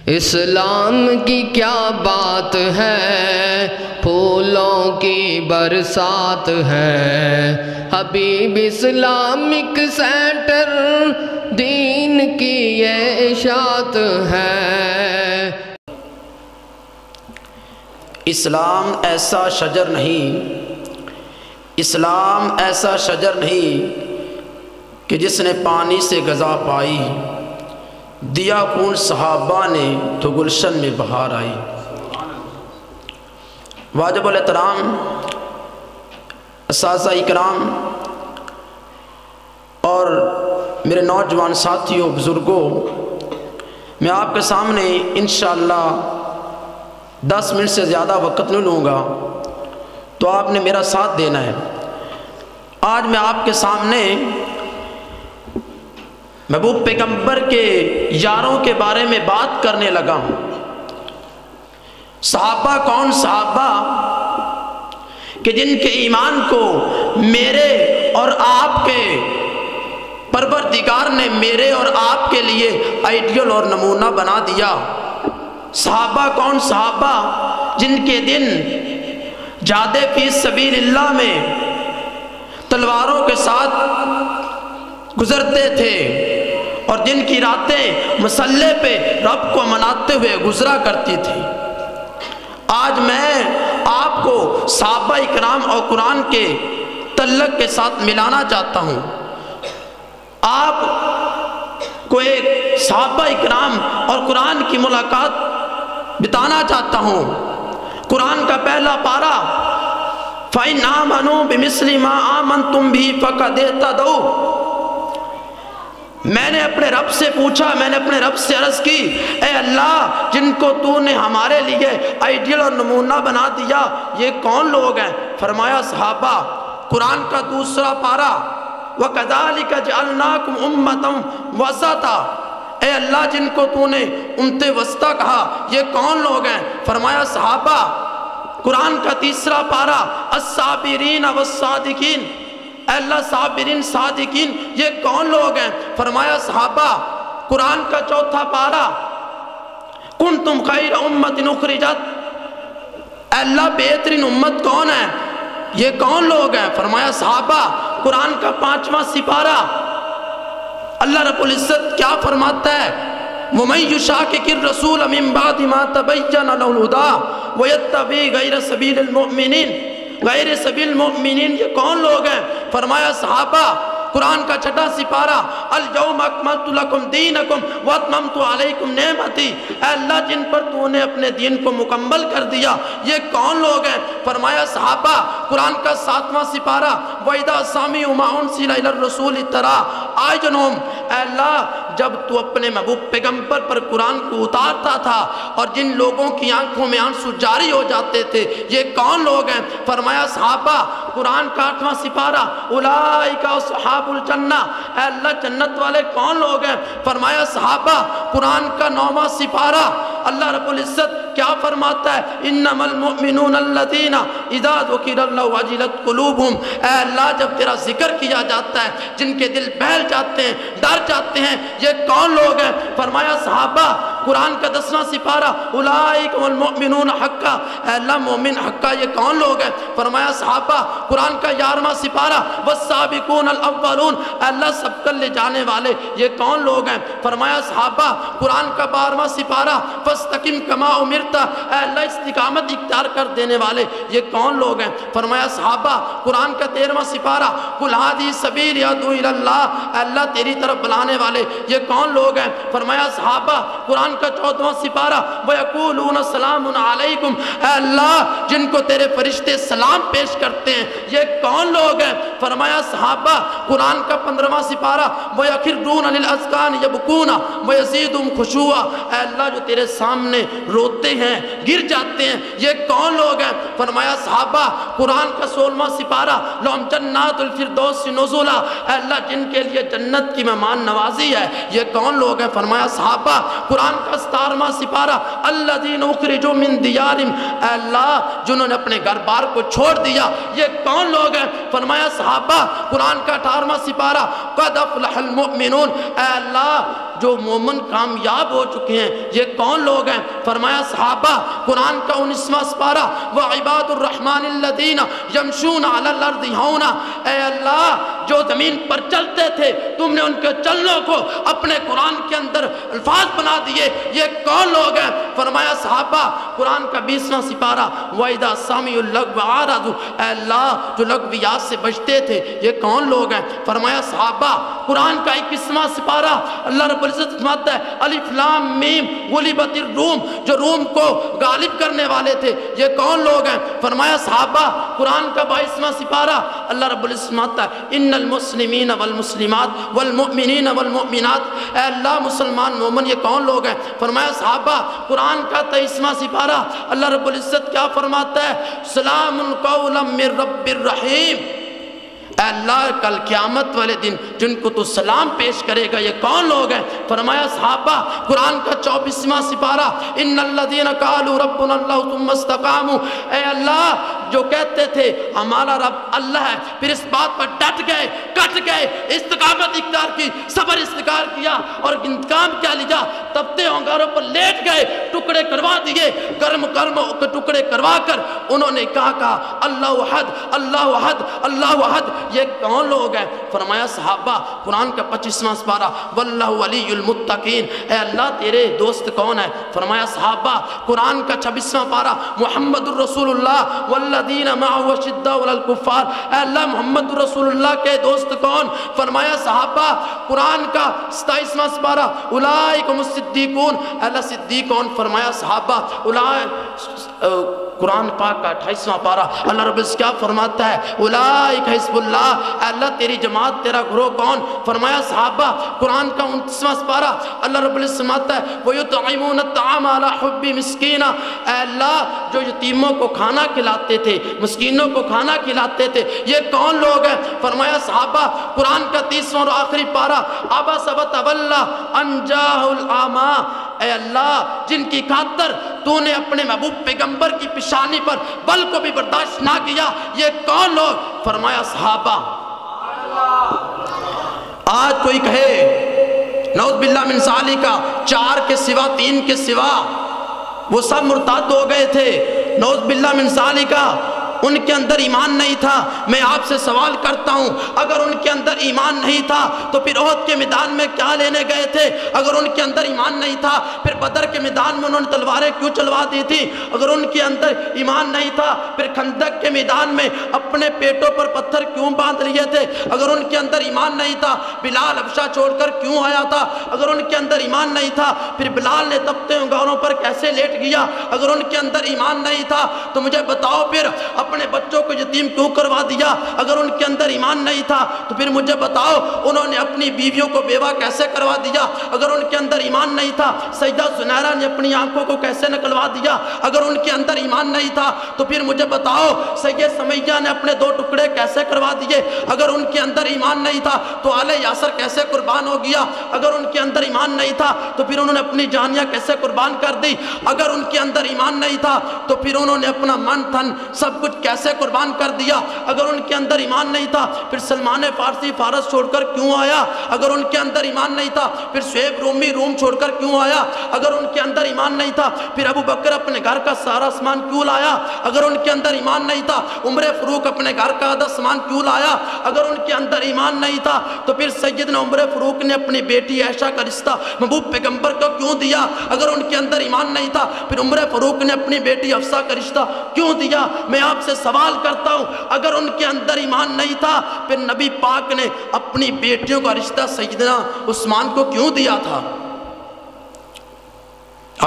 اسلام کی کیا بات ہے، پھولوں کی برسات ہے، حبیب اسلامک سینٹر دین کی یہ اشاعت ہے۔ اسلام ایسا شجر نہیں، اسلام ایسا شجر نہیں کہ جس نے پانی سے غذا پائی، دیا خون صحابہ نے تو گلشن میں بہار آئی۔ واجب الاحترام اساتذہ اکرام اور میرے نوجوان ساتھیوں بزرگوں، میں آپ کے سامنے انشاءاللہ 10 منٹ سے زیادہ وقت نہیں لوں گا، تو آپ نے میرا ساتھ دینا ہے۔ آج میں آپ کے سامنے محبوب پیغمبر کے یاروں کے بارے میں بات کرنے لگا ہوں۔ صحابہ کون؟ صحابہ کہ جن کے ایمان کو میرے اور آپ کے پروردگار نے میرے اور آپ کے لیے آئیڈیل اور نمونہ بنا دیا۔ صحابہ کون؟ صحابہ جن کے دن جہاد فی سبیل اللہ میں تلواروں کے ساتھ گزرتے تھے اور جن کی راتیں مصلی پہ رب کو مناتے ہوئے گزرا کرتی تھی۔ آج میں آپ کو صحابہ اکرام اور قرآن کے تعلق کے ساتھ ملانا چاہتا ہوں۔ آپ کو ایک صحابہ اکرام اور قرآن کی ملاقات بتانا چاہتا ہوں۔ قرآن کا پہلا پارہ فَإِنْ آمَنُوا بِمِثْلِ مَا آمَنْتُمْ بِهِ فَقَدِ اهْتَدَوْا۔ میں نے اپنے رب سے پوچھا، میں نے اپنے رب سے عرض کی، اے اللہ جن کو تو نے ہمارے لیے آئیڈیل اور نمونہ بنا دیا، یہ کون لوگ ہیں؟ فرمایا صحابہ۔ قرآن کا دوسرا پارہ وَكَذَلِكَ جَعَلْنَاكُمْ أُمَّةً وَسَطًا، اے اللہ جن کو تو نے امت وسطیٰ کہا، یہ کون لوگ ہیں؟ فرمایا صحابہ۔ قرآن کا تیسرا پارہ الصابرین والصادقین، اے اللہ صابرین صادقین یہ کون لوگ ہیں؟ فرمایا صحابہ۔ قرآن کا چوتھا پارہ کنتم خیر امت اخرجت، اے اللہ بہترین امت کون ہے؟ یہ کون لوگ ہیں؟ فرمایا صحابہ۔ قرآن کا پانچواں سپارہ اللہ رب العزت کیا فرماتا ہے؟ وَمَن يُشَاقِقِ الرَّسُولَ مِن بَعْدِ مَا تَبَيَّنَ لَهُ الْهُدَىٰ وَيَتَّبِعْ غَيْرَ سَبِيلِ الْمُؤْمِنِينَ، غیر سبیل المؤمنین یہ کون لوگ ہیں؟ فرمایا صحابہ۔ قرآن کا چھٹا سپارہ اليوم اکملت لکم دینکم واتممت علیکم نعمتی، اے اللہ جن پر تو نے اپنے دین کو مکمل کر دیا، یہ کون لوگ ہیں؟ فرمایا صحابہ۔ قرآن کا 7واں سپارہ وَإِذَا سَمِعُوا مَا أُنزِلَ إِلَى الرَّسُولِ تَرَىٰ أَعْيُنَهُمْ، اے اللہ جب تو اپنے محبوب پیغمبر پر قرآن کو اتارتا تھا اور جن لوگوں کی آنکھوں میں آنسو جاری ہو جاتے تھے، یہ کون لوگ ہیں؟ فرمایا صحابہ۔ قرآن کا 8واں سپارہ اولئک اصحاب الجنہ، اے اللہ جنت والے کون لوگ ہیں؟ فرمایا صحابہ۔ قرآن کا 9واں سپارہ اللہ رب العزت کیا فرماتا ہے؟ انما المؤمنون الذین اذا ذکر اللہ وجلت قلوبہم، اے اللہ جب تیرا ذکر کیا جاتا ہے جن کے دل بہل جاتے ہیں، ڈر جاتے ہیں، یہ کون لوگ ہیں؟ فرمایا صحابہ۔ قرآن کا 10واں سپارہ اولئک المؤمنون حقا، اے اللہ مومن حقا یہ کون لوگ ہیں؟ فرمایا صحابہ۔ قرآن کا 11واں سپارہ والسابقون الاولون، اے اللہ سب کر لے جانے والے یہ کون لوگ ہیں؟ فرمایا صحابہ۔ قرآن کا 12واں سپارہ فاستقم کما امرت، اے اللہ استقامت اختیار کر دینے والے یہ کون لوگ ہیں؟ فرمایا صحابہ۔ قرآن کا 13واں سپارہ قل ھذی سبیلی ادعو الی اللہ، اے اللہ تیری طرف بلانے والے یہ کون لوگ ہیں؟ فرمایا صحابہ۔ قرآن کا 14واں سپارہ وَيَقُولُونَ سَلَامٌ عَلَيْكُمْ، اے اللہ جن کو تیرے فرشتے سلام پیش کرتے ہیں یہ کون لوگ ہیں؟ فرمایا صحابہ۔ قرآن کا 15واں سپارہ وَيَخِرُّونَ لِلْأَذْقَانِ يَبْكُونَ وَيَزِيدُهُمْ خُشُوعًا، اے اللہ جو تیرے سامنے روتے ہیں گر جاتے ہیں یہ کون لوگ ہیں؟ فرمایا صحابہ۔ قرآن کا 16واں سپارہ لَهُمْ جَنَّاتُ الْفِرْدَوْسِ نُزُلًا، اے اللہ جن کے لیے جنت کی مہمان نوازی ہے یہ کون لوگ ہیں؟ فرمایا صحابہ۔ قرآن کا 17واں سپارہ الذین اخرجوا من دیارہم، اے اللہ جنہوں نے اپنے گھر بار کو چھوڑ دیا یہ کون لوگ ہیں؟ فرمایا صحابہ۔ صحابہ قرآن کا 18واں سپارہ قد افلح المؤمنون، اے اللہ جو مومن کامیاب ہو چکے ہیں یہ کون لوگ ہیں؟ فرمایا صحابہ قرآن کا 19واں سپارہ وعباد الرحمن الذین یمشون علی الارض ہونا، اے اللہ جو زمین پر چلتے تھے تم نے ان کے چلنوں کو اپنے قرآن کے اندر الفاظ بنا دیے، یہ کون لوگ ہیں؟ فرمایا صحابہ قرآن کا 20واں سپارہ وَإِذَا سَمِعُوا اللَّغْوَ أَعْرَضُوا، اے اللہ جو لغویات سے بچتے تھے یہ کون لوگ ہیں؟ فرمایا صحابہ قرآن کا 21واں سپارہ اللہ رب العزت فرماتا ہے الف لام میم غلبت الروم، جو روم کو غالب کرنے والے تھے یہ کون لوگ ہیں؟ فرمایا صحابہ قرآن کا 22واں سپارہ اللہ رب العزت فرماتا ہے ان المسلمین والمسلمات والمؤمنین والمؤمنات، اے اللہ مسلمان مومن یہ کون لوگ ہیں؟ فرمایا صحابہ قرآن کا 23واں سپارہ اللہ رب العزت کیا فرماتا ہے سلام قولا من رب الرحیم، اے اللہ کل قیامت والے دن جن کو تو سلام پیش کرے گا یہ کون لوگ ہیں؟ فرمایا صحابہ قرآن کا 24واں سپارہ ان الذین قالوا ربنا اللہ ثم استقاموا، اے اللہ جو کہتے تھے ہمارا رب اللہ ہے پھر اس بات پر ڈٹ گئے کٹ گئے استقامت اختیار کی صبر اختیار کیا اور انتقام کیا لیا، تپتے انگاروں پر لیٹ گئے ٹکڑے کروا دیے، گرم گرم ٹکڑے کروا کر انہوں نے کہا اللہ احد اللہ احد اللہ احد، یہ کون لوگ ہیں؟ فرمایا صحابہ قرآن کا 25واں سپارہ واللہ ولی المتقین، اے اللہ تیرے دوست کون ہے؟ فرمایا صحابہ قرآن کا 26واں پارہ محمد الرسول اللہ والذین معه اشداء علی الکفار، اے اللہ محمد الرسول اللہ کے دوست کون؟ فرمایا صحابہ قرآن کا 27واں سپارہ اولئک هم الصدیقون، اے اللہ صدیق کون؟ فرمایا صحابہ قرآن پاک کا 28واں پارہ اللہ رب العزت کیا فرماتا ہے اولئک حزب اللہ، اے اللہ تیری جماعت تیرا گروہ کون؟ فرمایا صحابہ قرآن کا 29واں سپارہ اللہ رب العزت فرماتا ہے وَيُطْعِمُونَ الطَّعَامَ عَلَى حُبِّ مِسْكِينًا، اے اللہ جو یتیموں کو کھانا کھلاتے تھے مسکینوں کو کھانا کھلاتے تھے یہ کون لوگ ہیں؟ فرمایا صحابہ قرآن کا 30واں اور آخری پارہ عَبَسَ وَتَوَلَّىٰ أَن جَاءَهُ الْأَعْمَىٰ، اے اللہ جن کی خاطر تو نے اپنے محبوب پیغمبر کی پیشانی پر بل کو بھی برداشت نہ کیا یہ کون لوگ؟ فرمایا صحابہ آج کوئی کہے نعوذ باللہ من ذالک 4 کے سوا 3 کے سوا وہ سب مرتد ہو گئے تھے، نعوذ باللہ من ذالک ان کے اندر ایمان نہیں تھا، میں آپ سے سوال کرتا ہوں اگر ان کے اندر ایمان نہیں تھا تو پھر احد کے میدان میں کیا لینے گئے تھے؟ اگر ان کے اندر ایمان نہیں تھا پھر بدر کے میدان میں انہوں نے تلواریں کیوں چلوا دی تھی؟ اگر ان کے اندر ایمان نہیں تھا پھر خندق کے میدان میں اپنے پیٹوں پر پتھر کیوں باندھ لیے تھے؟ اگر ان کے اندر ایمان نہیں تھا بلال حبشہ چھوڑ کر کیوں آیا تھا؟ اگر ان کے اندر ایمان نہیں تھا پھر بلال نے تپتے انگاروں پر کیسے لیٹ گیا؟ اگر ان کے اندر ایمان نہیں تھا تو مجھے بتاؤ پھر اپنے بچوں کو یتیم کیوں کروا دیا؟ اگر ان کے اندر ایمان نہیں تھا تو پھر مجھے بتاؤ انہوں نے اپنی بیویوں کو بیوہ کیسے کروا دیا؟ اگر ان کے اندر ایمان نہیں تھا سیدہ زنیرہ نے اپنی آنکھوں کو کیسے نکلوا دیا؟ اگر ان کے اندر ایمان نہیں تھا تو پھر مجھے بتاؤ سید سمیہ نے اپنے 2 ٹکڑے کیسے کروا دیے؟ اگر ان کے اندر ایمان نہیں تھا تو آل یاسر کیسے قربان ہو گیا؟ اگر ان کے اندر ایمان نہیں تھا تو پھر انہوں نے اپنی جانیاں کیسے قربان کر دی؟ اگر ان کے اندر ایمان نہیں تھا تو پھر انہوں نے اپنا من تن سب کچھ کیسے قربان کر دیا؟ اگر ان کے اندر ایمان نہیں تھا پھر سلمان فارسی فارس چھوڑ کر کیوں آیا؟ اگر ان کے اندر ایمان نہیں تھا پھر شعیب رومی روم چھوڑ کر کیوں آیا؟ اگر ان کے اندر ایمان نہیں تھا پھر ابو بکر اپنے گھر کا سارا سامان کیوں لایا؟ اگر ان کے اندر ایمان نہیں تھا عمر فاروق اپنے گھر کا آدھا سامان کیوں لایا؟ اگر ان کے اندر ایمان نہیں تھا تو پھر سیدنا عمر فاروق نے اپنی بیٹی عائشہ کا رشتہ محبوب پیغمبر کو کیوں دیا؟ اگر ان کے اندر ایمان نہیں تھا پھر عمر فاروق نے اپنی بیٹی حفصہ کا رشتہ کیوں دیا؟ میں آپ سے سوال کرتا ہوں اگر ان کے اندر ایمان نہیں تھا پھر نبی پاک نے اپنی بیٹیوں کا رشتہ سیدنا عثمان کو کیوں دیا تھا؟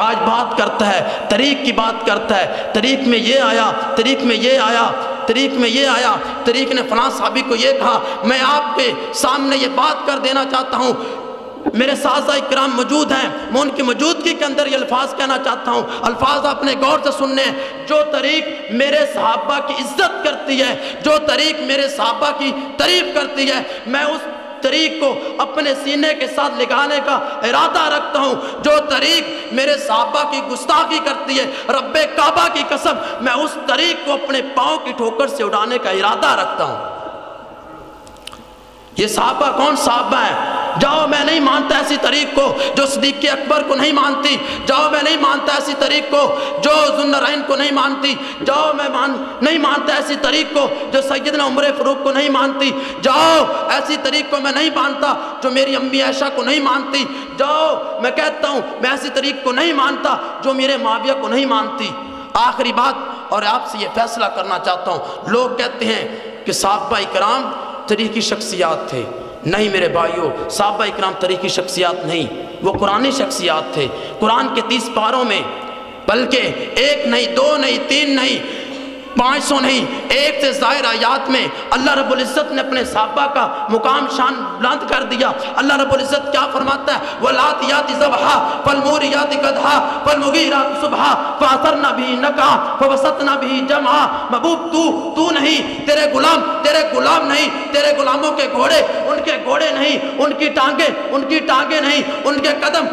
آج بات کرتا ہے طریق کی بات کرتا ہے طریق میں یہ آیا طریق میں یہ آیا طریق میں یہ آیا طریق نے فلاں صحابی کو یہ کہا۔ میں آپ کے سامنے یہ بات کر دینا چاہتا ہوں میرے سازہ اکرام موجود ہیں میں ان کی موجودگی کے اندر یہ الفاظ کہنا چاہتا ہوں الفاظ اپنے غور سے سننے ہیں جو طریق میرے صحابہ کی عزت کرتی ہے جو طریق میرے صحابہ کی تعریف کرتی ہے میں اس طریق کو اپنے سینے کے ساتھ لگانے کا ارادہ رکھتا ہوں جو طریق میرے صحابہ کی گستاخی کرتی ہے رب کعبہ کی قسم میں اس طریق کو اپنے پاؤں کی ٹھوکر سے اڑانے کا ارادہ رکھتا ہوں۔ یہ صحابہ کون صحابہ ہیں؟ جاؤ میں نہیں مانتا ایسی طریق کو جو صدیق اکبر کو نہیں مانتی، جاؤ میں نہیں مانتا ایسی طریق کو جو ذوالنورین کو نہیں مانتی، جاؤ میں نہیں مانتا ایسی طریق کو جو سیدنا عمر فاروق کو نہیں مانتی، جاؤ ایسی طریق کو میں نہیں مانتا جو میری امی عائشہ کو نہیں مانتی، جاؤ میں کہتا ہوں میں ایسی طریق کو نہیں مانتا جو میرے معاویہ کو نہیں مانتی۔ آخری بات، اور آپ سے یہ فیصلہ کرنا چاہتا ہوں، لوگ کہتے ہیں کہ صحابہ اکرام تاریخی شخصیات تھے۔ نہیں میرے بھائیوں، صحابہ اکرام تاریخی شخصیات نہیں، وہ قرآنی شخصیات تھے۔ قرآن کے 30 پاروں میں، بلکہ 1 نہیں 2 نہیں 3 نہیں 500 نہیں 1 سے زائد آیات میں اللہ رب العزت نے اپنے صحابہ کا مقام شان بلند کر دیا۔ اللہ رب العزت کیا فرماتا ہے؟ وَالْعَادِيَاتِ ضَبْحًا فَالْمُورِيَاتِ قَدْحًا فَالْمُغِيرَاتِ صُبْحًا فَأَثَرْنَ بِهِ نَقْعًا فَوَسَطْنَ بِهِ جَمْعًا۔ محبوب تو نہیں، تیرے غلام نہیں، تیرے غلاموں کے گھوڑے ان کے گھوڑے نہیں، ان کی ٹانگیں نہیں، ان کے قدم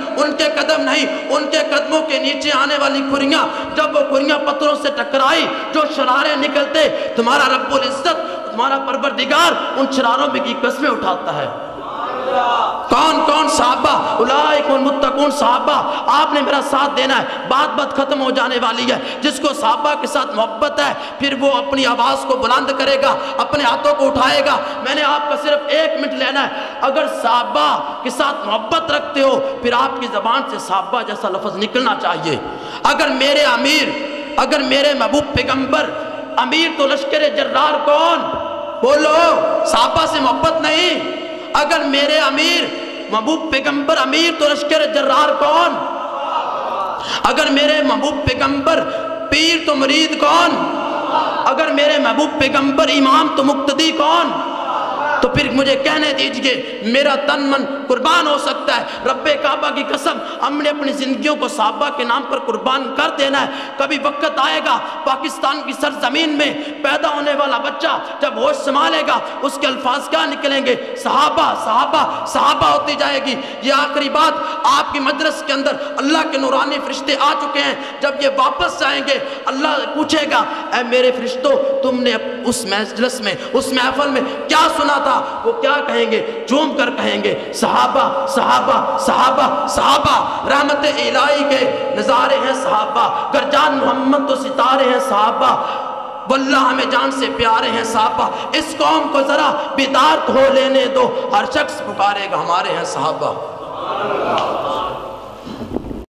نہیں، ان کے قدموں کے نیچے آنے والی کھریاں، جب وہ کھریاں پتھروں سے ٹکرائی جو شرارے نکلتے، تمہارا رب العزت تمہارا پروردگار ان شراروں میں کی قسمیں اٹھاتا ہے۔ کون صحابہ؟ اولئک المتقون صحابہ۔ آپ نے میرا ساتھ دینا ہے، بات ختم ہو جانے والی ہے۔ جس کو صحابہ کے ساتھ محبت ہے پھر وہ اپنی آواز کو بلند کرے گا، اپنے ہاتھوں کو اٹھائے گا۔ میں نے آپ کا صرف 1 منٹ لینا ہے۔ اگر صحابہ کے ساتھ محبت رکھتے ہو پھر آپ کی زبان سے صحابہ جیسا لفظ نکلنا چاہیے۔ اگر میرے امیر، اگر میرے محبوب پیغمبر امیر تو لشکر جرار کون؟ بولو، صحابہ سے محبت نہیں۔ اگر میرے امیر محبوب پیغمبر امیر تو لشکر جرار کون؟ اگر میرے محبوب پیغمبر پیر تو مرید کون؟ اگر میرے محبوب پیغمبر امام تو مقتدی کون؟ تو پھر مجھے کہنے دیجئے میرا تن من قربان ہو سکتا ہے۔ رب کعبہ کی قسم ہم نے اپنی زندگیوں کو صحابہ کے نام پر قربان کر دینا ہے۔ کبھی وقت آئے گا پاکستان کی سرزمین میں پیدا ہونے والا بچہ جب ہوش سنبھالے گا اس کے الفاظ کیا نکلیں گے؟ صحابہ صحابہ صحابہ ہوتی جائے گی۔ یہ آخری بات، آپ کی مجلس کے اندر اللہ کے نورانی فرشتے آ چکے ہیں، جب یہ واپس جائیں گے اللہ پوچھے گا اے میرے فرشتوں تم نے اس مجلس میں اس محفل میں کیا سنا تھا؟ وہ کیا کہیں گے؟ جھوم کر کہیں گے صحابہ صحابہ صحابہ صحابہ، رحمت الہی کے نظارے ہیں صحابہ، گر جان محمد تو ستارے ہیں صحابہ، واللہ ہمیں جان سے پیارے ہیں صحابہ۔ اس قوم کو ذرا بیدار ہو لینے دو، ہر شخص پکارے گا ہمارے ہیں صحابہ۔